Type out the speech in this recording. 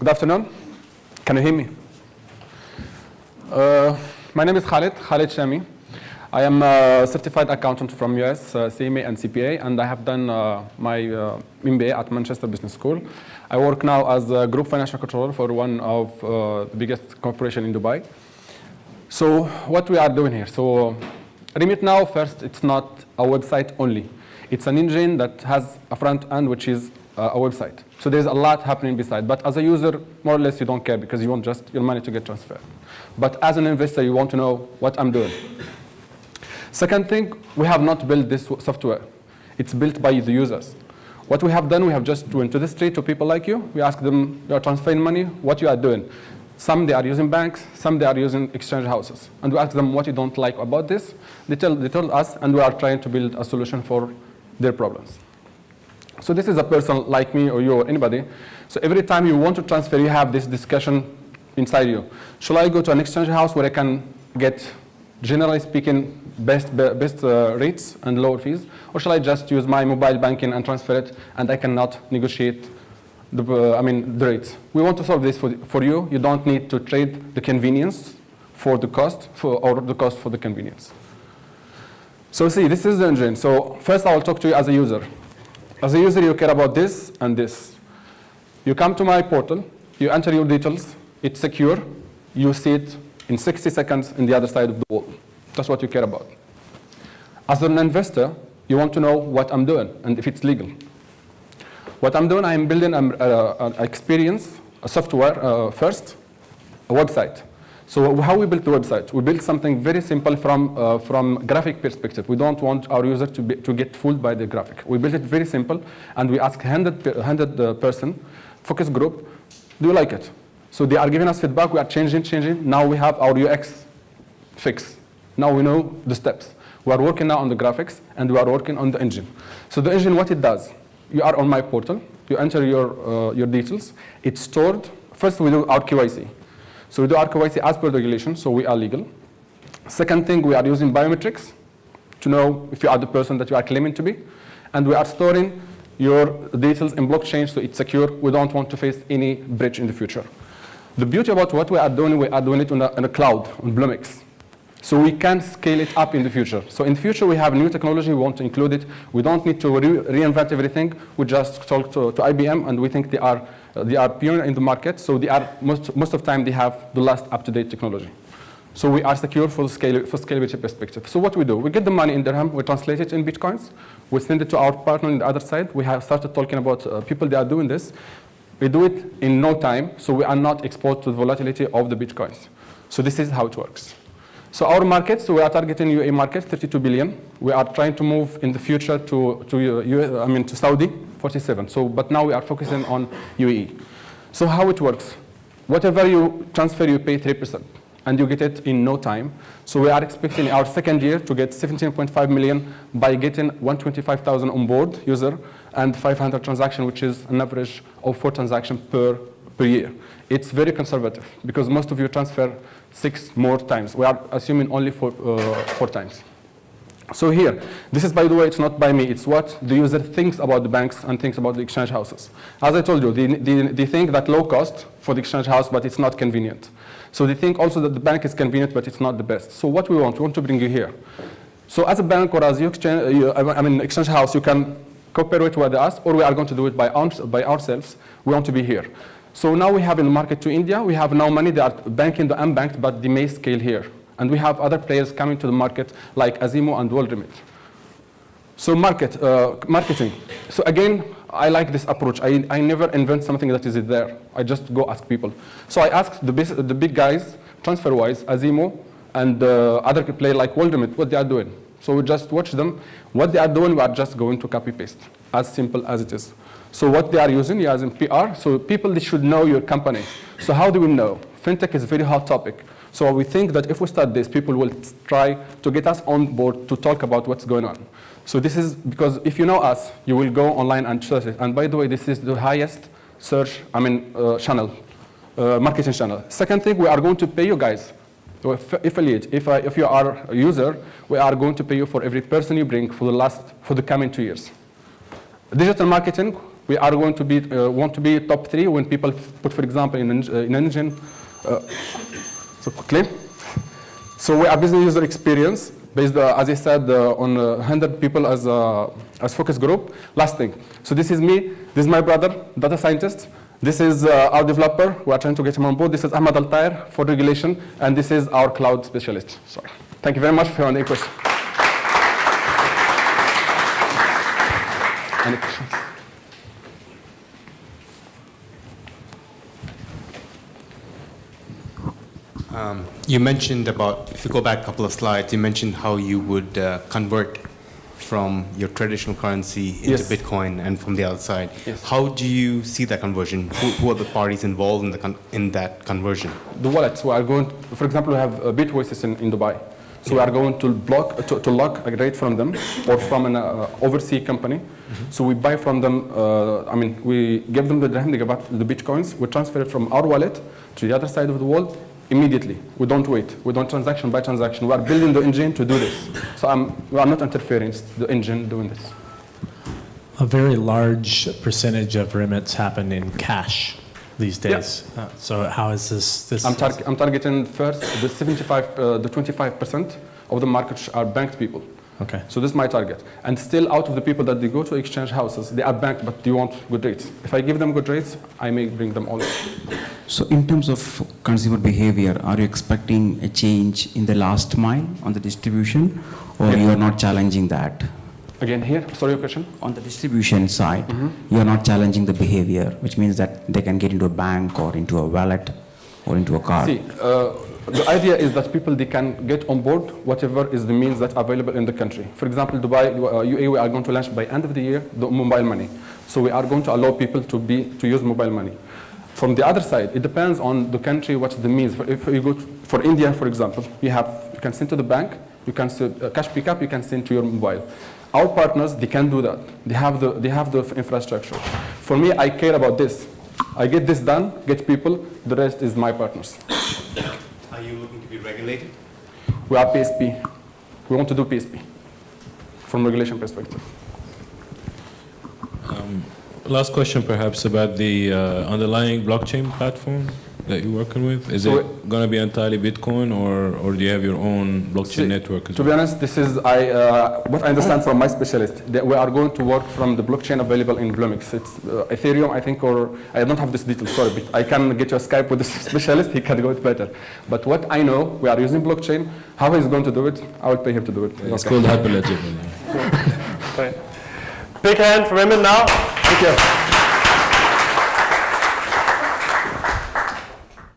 Good afternoon. Can you hear me? My name is Khalid Shami. I am a certified accountant from US, CMA and CPA, and I have done my MBA at Manchester Business School. I work now as a group financial controller for one of the biggest corporations in Dubai. So what we are doing here? So RemitNow, first, it's not a website only. It's an engine that has a front end, which is a website. So there's a lot happening beside. But as a user, more or less, you don't care because you want just your money to get transferred. But as an investor, you want to know what I'm doing. Second thing, we have not built this software. It's built by the users. What we have done, we have just went to the street to people like you. We ask them, you are transferring money, what you are doing. Some they are using banks, some they are using exchange houses. And we ask them what you don't like about this. They tell us, and we are trying to build a solution for their problems. So this is a person like me or you or anybody. So every time you want to transfer, you have this discussion inside you. Shall I go to an exchange house where I can get, generally speaking, best rates and lower fees? Or shall I just use my mobile banking and transfer it, and I cannot negotiate the rates? We want to solve this for you. You don't need to trade the convenience for the cost, or the cost for the convenience. So see, this is the engine. So first I will talk to you as a user. As a user, you care about this and this. You come to my portal, you enter your details, it's secure, you see it in 60 seconds in the other side of the wall. That's what you care about. As an investor, you want to know what I'm doing and if it's legal. What I'm doing, I'm building an experience, a software first, a website. So how we built the website? We built something very simple from graphic perspective. We don't want our user to get fooled by the graphic. We built it very simple, and we ask 100 person, focus group, do you like it? So they are giving us feedback, we are changing. Now we have our UX fixed. Now we know the steps. We are working now on the graphics, and we are working on the engine. So the engine, what it does, you are on my portal, you enter your details, it's stored. First we do our KYC. So we do our KYC as per the regulation, so we are legal. Second thing, we are using biometrics to know if you are the person that you are claiming to be. And we are storing your details in blockchain, so it's secure. We don't want to face any breach in the future. The beauty about what we are doing it on a cloud, on Bluemix. So we can scale it up in the future. So in the future, we have new technology, we want to include it. We don't need to reinvent everything. We just talk to IBM, and we think they are pioneer in the market. So they are most of the time they have the last up-to-date technology. So we are secure for scalability perspective. So what we do, we get the money in dirham, we translate it in bitcoins, we send it to our partner on the other side. We have started talking about people that are doing this. We do it in no time, so we are not exposed to the volatility of the bitcoins. So this is how it works. So our market, so we are targeting UAE market, 32 billion. We are trying to move in the future to Saudi, 47. So, but now we are focusing on UAE. So how it works? Whatever you transfer, you pay 3%, and you get it in no time. So we are expecting our second year to get 17.5 million by getting 125,000 on board user and 500 transactions, which is an average of 4 transactions per year. It's very conservative because most of you transfer 6 more times. We are assuming only 4 times. So here, this is, by the way, it's not by me. It's what the user thinks about the banks and thinks about the exchange houses. As I told you, they think that low cost for the exchange house, but it's not convenient. So they think also that the bank is convenient, but it's not the best. So what we want to bring you here. So as a bank or as exchange house, you can cooperate with us, or we are going to do it by ourselves. We want to be here. So now we have in the market to India, we have now money that are banking the unbanked, but they may scale here. And we have other players coming to the market like Azimo and WorldRemit. So marketing. So again, I like this approach. I never invent something that is there. I just go ask people. So I asked the big guys, TransferWise, Azimo, and other players like WorldRemit, what they are doing. So we just watch them. What they are doing, we are just going to copy-paste, as simple as it is. So what they are using PR. So people, they should know your company. So how do we know? Fintech is a very hot topic. So we think that if we start this, people will try to get us on board to talk about what's going on. So this is because if you know us, you will go online and search it. And by the way, this is the highest search, channel, marketing channel. Second thing, we are going to pay you guys. So affiliate. If you are a user, we are going to pay you for every person you bring for the coming 2 years. Digital marketing, We are going to be want to be top 3 when people put, for example, in an engine. So quickly. So we are business user experience based, as I said, on 100 people as focus group. Last thing. So this is me. This is my brother, data scientist. This is our developer. We are trying to get him on board. This is Ahmad Al-Tayer for regulation, and this is our cloud specialist. Sorry. Thank you very much for your question. Any questions? You mentioned about, if you go back a couple of slides, you mentioned how you would convert from your traditional currency into Yes. Bitcoin and from the other side. Yes. How do you see that conversion? Who are the parties involved in that conversion? The wallets, we are going, for example, we have Bitvoices in Dubai. So we are going to lock a rate from them or from an overseas company. So we buy from them, we give them the dirham, they give us the Bitcoins, we transfer it from our wallet to the other side of the world immediately. We don't wait. We don't transaction by transaction. We are building the engine to do this. So we are not interfering, it's the engine doing this. A very large percentage of remits happen in cash these days. Yeah. So how is this? I'm targeting first the 25% of the market are banked people. Okay. So this is my target. And still out of the people that they go to exchange houses, they are banked, but they want good rates. If I give them good rates, I may bring them all. So in terms of consumer behavior, are you expecting a change in the last mile on the distribution, or you are not challenging that? Again, here, sorry, your question? On the distribution side, you are not challenging the behavior, which means that they can get into a bank or into a wallet or into a car. See, the idea is that people, they can get on board whatever is the means that's available in the country. For example, Dubai, UAE, we are going to launch by end of the year the mobile money. So we are going to allow people to use mobile money. From the other side, it depends on the country, what's the means. If you go for India, for example, you can send to the bank, you can cash pickup, you can send to your mobile. Our partners, they can do that. They have the infrastructure. For me, I care about this. I get this done, get people, the rest is my partners. Are you looking to be regulated? We are PSP. We want to do PSP from regulation perspective. Last question perhaps about the underlying blockchain platform that you're working with. Is So it going to be entirely Bitcoin, or do you have your own blockchain network as To well? be honest, this is what I understand from my specialist, that we are going to work from the blockchain available in Blumix. It's Ethereum, I think, or I don't have this detail, sorry, but I can get you a Skype with this specialist, he can go it better. But what I know, we are using blockchain. How he's going to do it, I will pay him to do it. It's called Hyperledger. Big hand for RemitNow. Thank you.